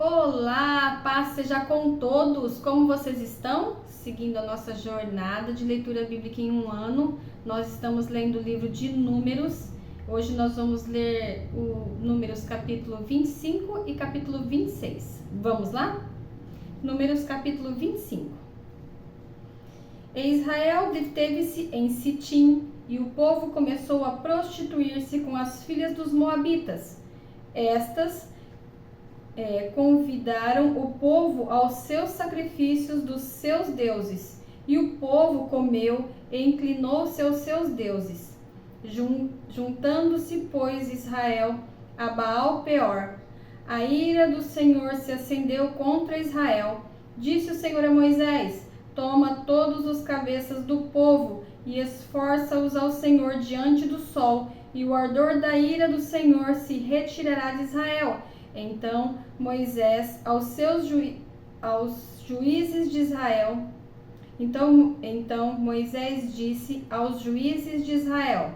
Olá, paz seja com todos. Como vocês estão? Seguindo a nossa jornada de leitura bíblica em um ano, nós estamos lendo o livro de Números. Hoje nós vamos ler o Números capítulo 25 e capítulo 26. Vamos lá? Números capítulo 25. E Israel deteve-se em Sitim, e o povo começou a prostituir-se com as filhas dos moabitas. Estas convidaram o povo aos seus sacrifícios dos seus deuses, e o povo comeu e inclinou-se aos seus deuses. Juntando-se, pois, Israel a Baal-peor, a ira do Senhor se acendeu contra Israel. Disse o Senhor a Moisés: toma todos os cabeças do povo e esforça-os ao Senhor diante do sol, e o ardor da ira do Senhor se retirará de Israel. Então Moisés aos juízes de Israel. Então Moisés disse aos juízes de Israel: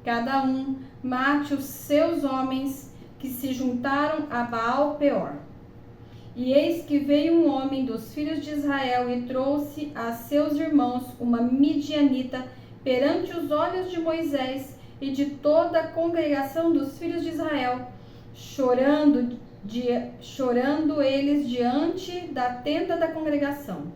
cada um mate os seus homens que se juntaram a Baal-peor. E eis que veio um homem dos filhos de Israel e trouxe a seus irmãos uma midianita perante os olhos de Moisés e de toda a congregação dos filhos de Israel, chorando eles diante da tenda da congregação.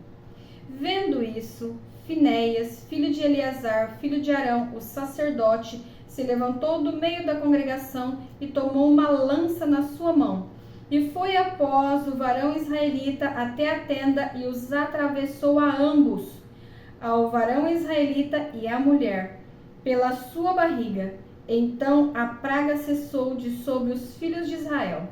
Vendo isso, Finéias, filho de Eleazar, filho de Arão, o sacerdote, se levantou do meio da congregação e tomou uma lança na sua mão, e foi após o varão israelita até a tenda e os atravessou a ambos, ao varão israelita e à mulher, pela sua barriga. Então a praga cessou de sobre os filhos de Israel.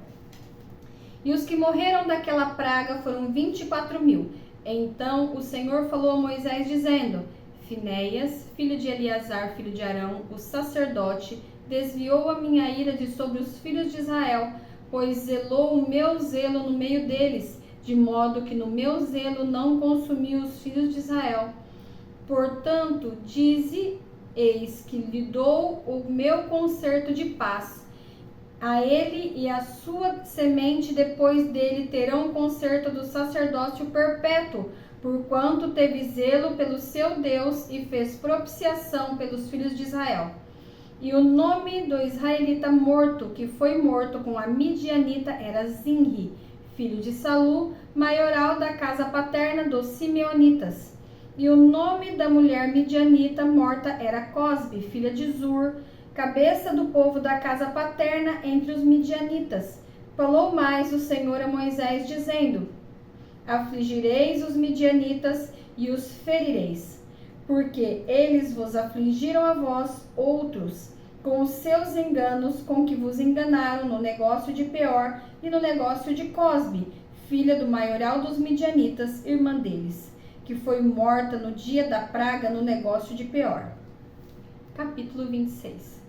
E os que morreram daquela praga foram 24.000. Então o Senhor falou a Moisés, dizendo: Finéias, filho de Eleazar, filho de Arão, o sacerdote, desviou a minha ira de sobre os filhos de Israel, pois zelou o meu zelo no meio deles, de modo que no meu zelo não consumi os filhos de Israel. Portanto, dize: eis que lhe dou o meu concerto de paz. A ele e a sua semente depois dele terão o concerto do sacerdócio perpétuo, porquanto teve zelo pelo seu Deus e fez propiciação pelos filhos de Israel. E o nome do israelita morto, que foi morto com a midianita, era Zinri, filho de Salu, maioral da casa paterna dos simeonitas. E o nome da mulher midianita morta era Cosbe, filha de Zur, cabeça do povo da casa paterna entre os midianitas. Falou mais o Senhor a Moisés, dizendo: afligireis os midianitas e os ferireis, porque eles vos afligiram a vós outros, com os seus enganos com que vos enganaram no negócio de Peor e no negócio de Cosbe, filha do maioral dos midianitas, irmã deles, que foi morta no dia da praga no negócio de Peor. Capítulo 26.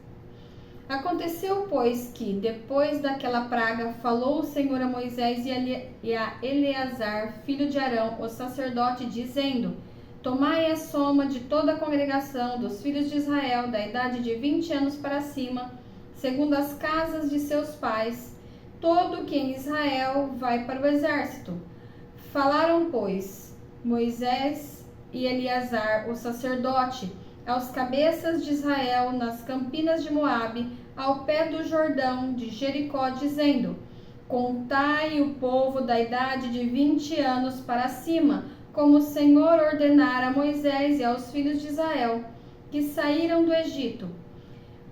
Aconteceu, pois, que, depois daquela praga, falou o Senhor a Moisés e a Eleazar, filho de Arão, o sacerdote, dizendo: tomai a soma de toda a congregação dos filhos de Israel, da idade de 20 anos para cima, segundo as casas de seus pais, todo que em Israel vai para o exército. Falaram, pois, Moisés e Eleazar, o sacerdote, aos cabeças de Israel nas campinas de Moabe, ao pé do Jordão de Jericó, dizendo: contai o povo da idade de 20 anos para cima, como o Senhor ordenara a Moisés e aos filhos de Israel, que saíram do Egito.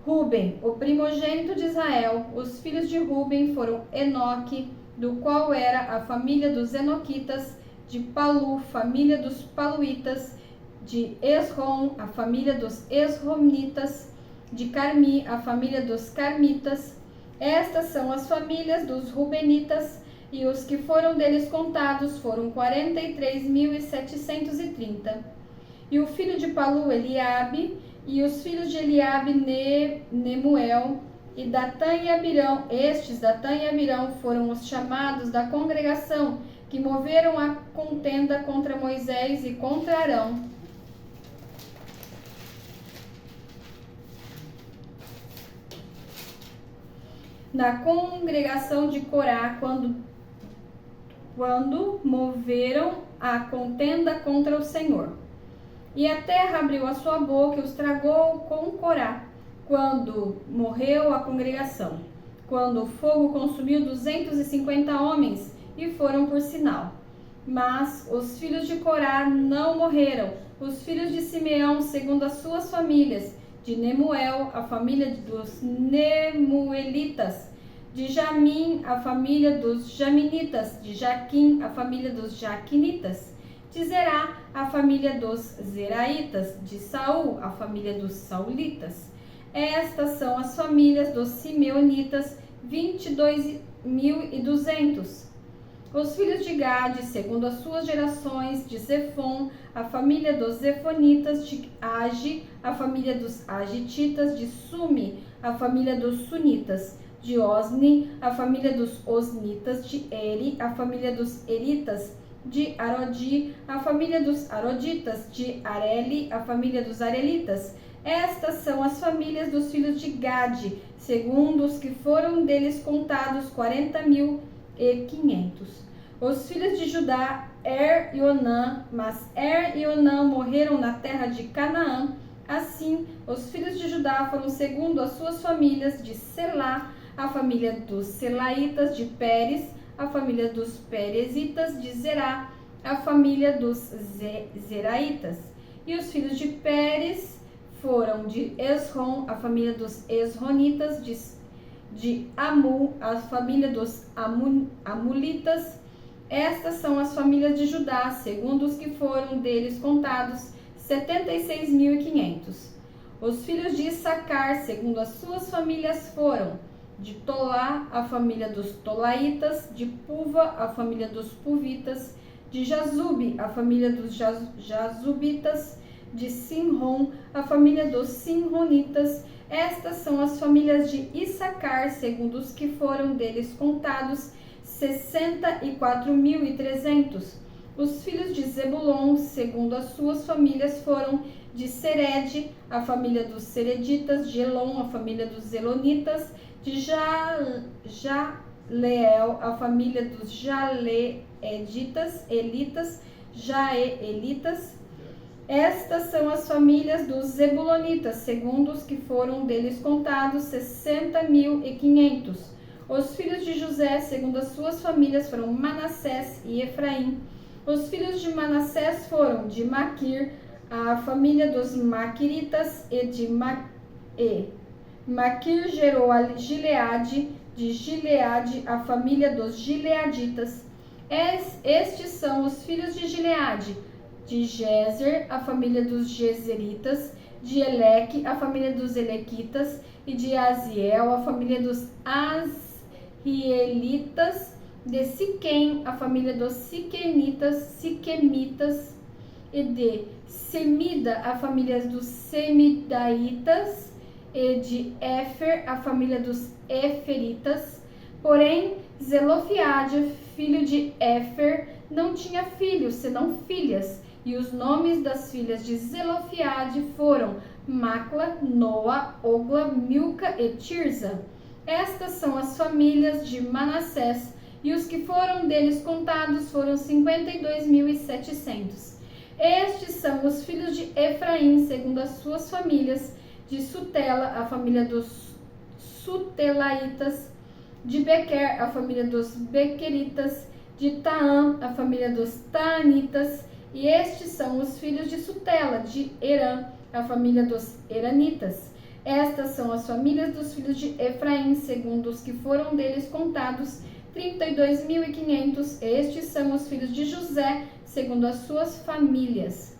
Ruben, o primogênito de Israel, os filhos de Ruben foram Enoque, do qual era a família dos Enoquitas, de Palu, família dos Paluitas, de Esrom, a família dos Esromitas, de Carmi, a família dos Carmitas. Estas são as famílias dos Rubenitas, e os que foram deles contados foram 43.730. E o filho de Palu, Eliabe, e os filhos de Eliabe, Nemuel, e Datã e Abirão. Estes, Datã e Abirão, foram os chamados da congregação, que moveram a contenda contra Moisés e contra Arão. Na congregação de Corá, quando quando moveram a contenda contra o Senhor. E a terra abriu a sua boca e os tragou com Corá, quando morreu a congregação, quando o fogo consumiu 250 homens e foram por sinal. Mas os filhos de Corá não morreram, os filhos de Simeão, segundo as suas famílias, de Nemuel, a família dos Nemuelitas, de Jamim, a família dos Jaminitas, de Jaquim, a família dos Jaquinitas, de Zerá, a família dos Zeraitas, de Saul, a família dos Saulitas. Estas são as famílias dos Simeonitas, 22.200. Os filhos de Gade, segundo as suas gerações, de Zefon, a família dos Zefonitas, de Agi, a família dos Agititas, de Sumi, a família dos Sunitas, de Osni, a família dos Osnitas, de Eri, a família dos Eritas, de Arodi, a família dos Aroditas, de Areli, a família dos Arelitas. Estas são as famílias dos filhos de Gade, segundo os que foram deles contados, 40.500. Os filhos de Judá, e Onã, mas e Onã morreram na terra de Canaã. Assim, os filhos de Judá foram segundo as suas famílias, de Selá, a família dos Selaitas, de Pérez, a família dos Perezitas, de Zerá, a família dos Zeraitas. E os filhos de Pérez foram de Esrom, a família dos Esronitas, de Amul, a família dos Amulitas. Estas são as famílias de Judá, segundo os que foram deles contados, 76.500. Os filhos de Issacar, segundo as suas famílias, foram de Tolá, a família dos Tolaitas, de Puva, a família dos Puvitas, de Jazube, a família dos Jazubitas, de Sinrom, a família dos Sinronitas. Estas são as famílias de Issacar, segundo os que foram deles contados, 64.300. Os filhos de Zebulon, segundo as suas famílias, foram de Sered, a família dos Sereditas, de Elon, a família dos Elonitas, de Jaleel, a família dos Jaleeditas, Elitas, Jaelitas. Estas são as famílias dos Zebulonitas, segundo os que foram deles contados, 60.500. Os filhos de José, segundo as suas famílias, foram Manassés e Efraim. Os filhos de Manassés foram de Maquir, a família dos Maquiritas, e de Maquir gerou a Gileade, de Gileade, a família dos Gileaditas. Estes são os filhos de Gileade: de Jezer, a família dos Jezeritas, de Eleque, a família dos Elequitas, e de Aziel, a família dos Asrielitas, de Siquém, a família dos Siquemitas, e de Semida, a família dos Semidaitas, e de Éfer, a família dos Éferitas. Porém, Zelofiade, filho de Éfer, não tinha filhos, senão filhas, e os nomes das filhas de Zelofiade foram Macla, Noa, Ogla, Milca e Tirza. Estas são as famílias de Manassés, e os que foram deles contados foram 52.700. Estes são os filhos de Efraim, segundo as suas famílias: de Sutela, a família dos Sutelaitas, de Bequer, a família dos Bequeritas, de Taã, a família dos Taanitas. E estes são os filhos de Sutela, de Herã, a família dos Heranitas. Estas são as famílias dos filhos de Efraim, segundo os que foram deles contados, 32.500. Estes são os filhos de José, segundo as suas famílias.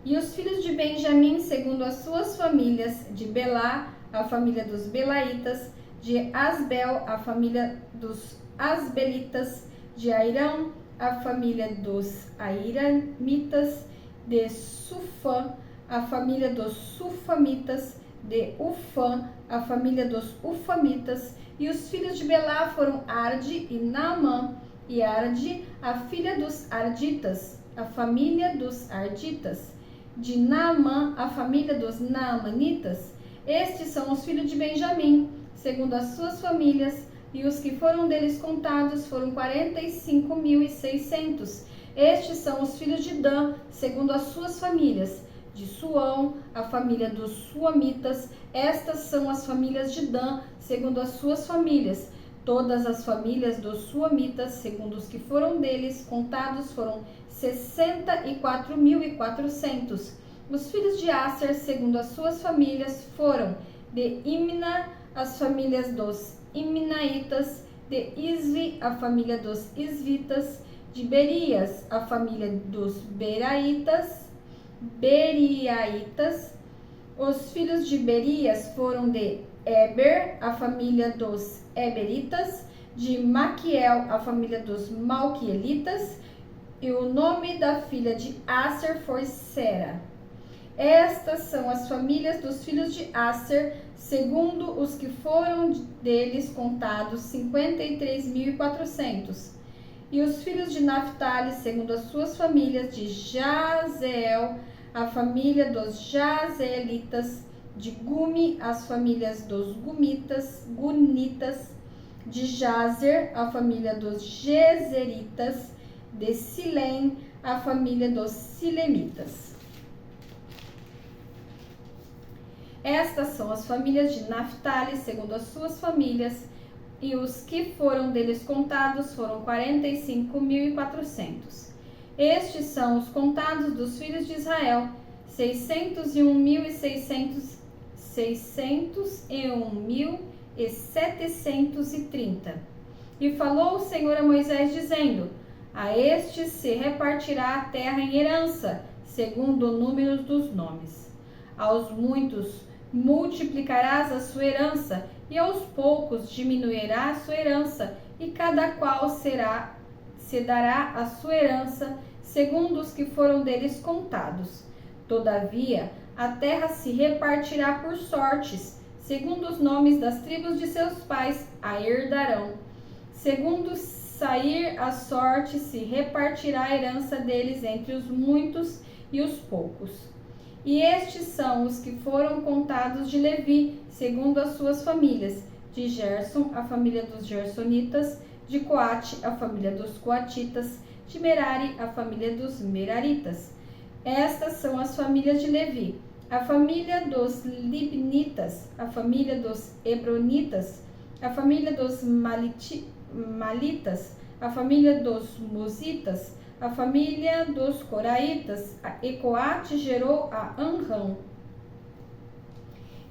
E os filhos de Benjamim, segundo as suas famílias: de Belá, a família dos Belaitas, de Asbel, a família dos Asbelitas, de Airão, a família dos Airamitas, de Sufã, a família dos Sufamitas, de Ufã, a família dos Ufamitas. E os filhos de Belá foram Arde e Naamã, e Arde, a filha dos Arditas, a família dos Arditas, de Naamã, a família dos Naamanitas. Estes são os filhos de Benjamim, segundo as suas famílias: e os que foram deles contados foram 45.600. Estes são os filhos de Dan, segundo as suas famílias. De Suão, a família dos suamitas. Estas são as famílias de Dan, segundo as suas famílias. Todas as famílias dos suamitas, segundo os que foram deles contados, foram 64.400. Os filhos de Aser, segundo as suas famílias, foram de Imna, as famílias dos Imnaitas, de Isvi, a família dos Isvitas, de Berias, a família dos Beriaitas. Os filhos de Berias foram de Eber, a família dos Eberitas, de Maquiel, a família dos Malquielitas, e o nome da filha de Aser foi Sera. Estas são as famílias dos filhos de Aser, segundo os que foram deles contados, 53.400. E os filhos de Naphtali, segundo as suas famílias, de Jazeel, a família dos Jazeelitas, de Gumi, as famílias dos Gunitas, de Jazer, a família dos Jezeritas, de Silém, a família dos Silemitas. Estas são as famílias de Naphtali, segundo as suas famílias, e os que foram deles contados foram 45.400. Estes são os contados dos filhos de Israel, 601.730. E falou o Senhor a Moisés, dizendo: a estes se repartirá a terra em herança, segundo o número dos nomes. Aos muitos multiplicarás a sua herança, e aos poucos diminuirá a sua herança, e cada qual se dará a sua herança, segundo os que foram deles contados. Todavia, a terra se repartirá por sortes, segundo os nomes das tribos de seus pais a herdarão. Segundo sair a sorte, se repartirá a herança deles entre os muitos e os poucos. E estes são os que foram contados de Levi, segundo as suas famílias: de Gerson, a família dos Gersonitas; de Coate, a família dos Coatitas; de Merari, a família dos Meraritas. Estas são as famílias de Levi: a família dos Libnitas, a família dos Hebronitas, a família dos Malitas, a família dos Musitas, a família dos Coraitas. E Coate gerou a Anrão.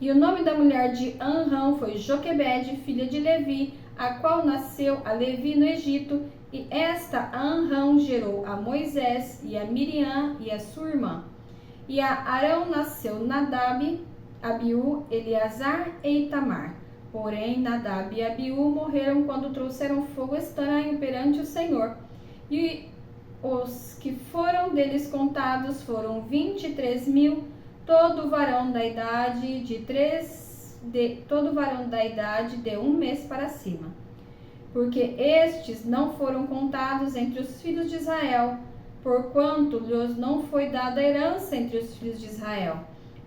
E o nome da mulher de Anrão foi Joquebede, filha de Levi, a qual nasceu a Levi no Egito. E esta Anrão gerou a Moisés e a Miriam e a sua irmã. E a Arão nasceu Nadab, Abiú, Eleazar e Itamar. Porém, Nadab e Abiú morreram quando trouxeram fogo estranho perante o Senhor. E os que foram deles contados foram 23.000, todo varão da idade de 1 mês para cima. Porque estes não foram contados entre os filhos de Israel, porquanto lhes não foi dada herança entre os filhos de Israel.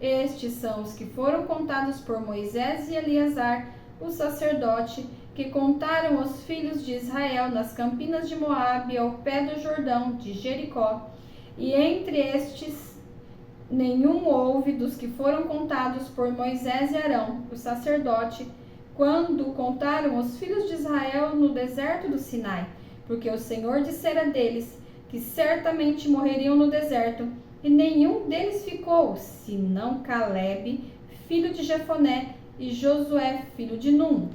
Estes são os que foram contados por Moisés e Eleazar, o sacerdote, que contaram os filhos de Israel nas campinas de Moabe, ao pé do Jordão, de Jericó. E entre estes nenhum houve dos que foram contados por Moisés e Arão, o sacerdote, quando contaram os filhos de Israel no deserto do Sinai, porque o Senhor dissera deles que certamente morreriam no deserto, e nenhum deles ficou, senão Calebe, filho de Jefoné, e Josué, filho de Num.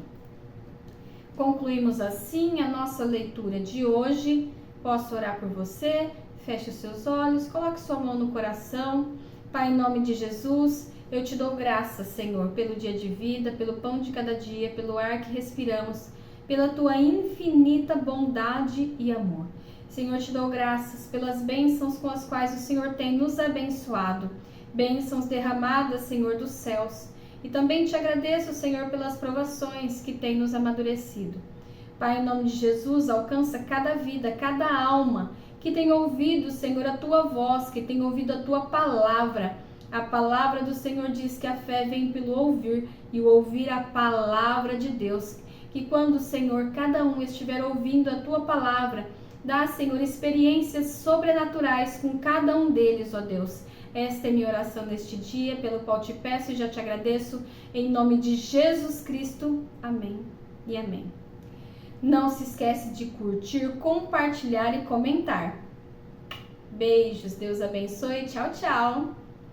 Concluímos assim a nossa leitura de hoje. Posso orar por você? Feche os seus olhos, coloque sua mão no coração. Pai, em nome de Jesus, eu te dou graças, Senhor, pelo dia de vida, pelo pão de cada dia, pelo ar que respiramos, pela tua infinita bondade e amor. Senhor, te dou graças pelas bênçãos com as quais o Senhor tem nos abençoado, bênçãos derramadas, Senhor, dos céus. E também te agradeço, Senhor, pelas provações que tem nos amadurecido. Pai, em nome de Jesus, alcança cada vida, cada alma que tem ouvido, Senhor, a tua voz, que tem ouvido a tua palavra. A palavra do Senhor diz que a fé vem pelo ouvir, e o ouvir a palavra de Deus. que quando, Senhor, cada um estiver ouvindo a Tua palavra, dá, Senhor, experiências sobrenaturais com cada um deles, ó Deus. Esta é minha oração neste dia, pelo qual te peço e já te agradeço, em nome de Jesus Cristo. Amém e amém. Não se esquece de curtir, compartilhar e comentar. Beijos, Deus abençoe, tchau, tchau!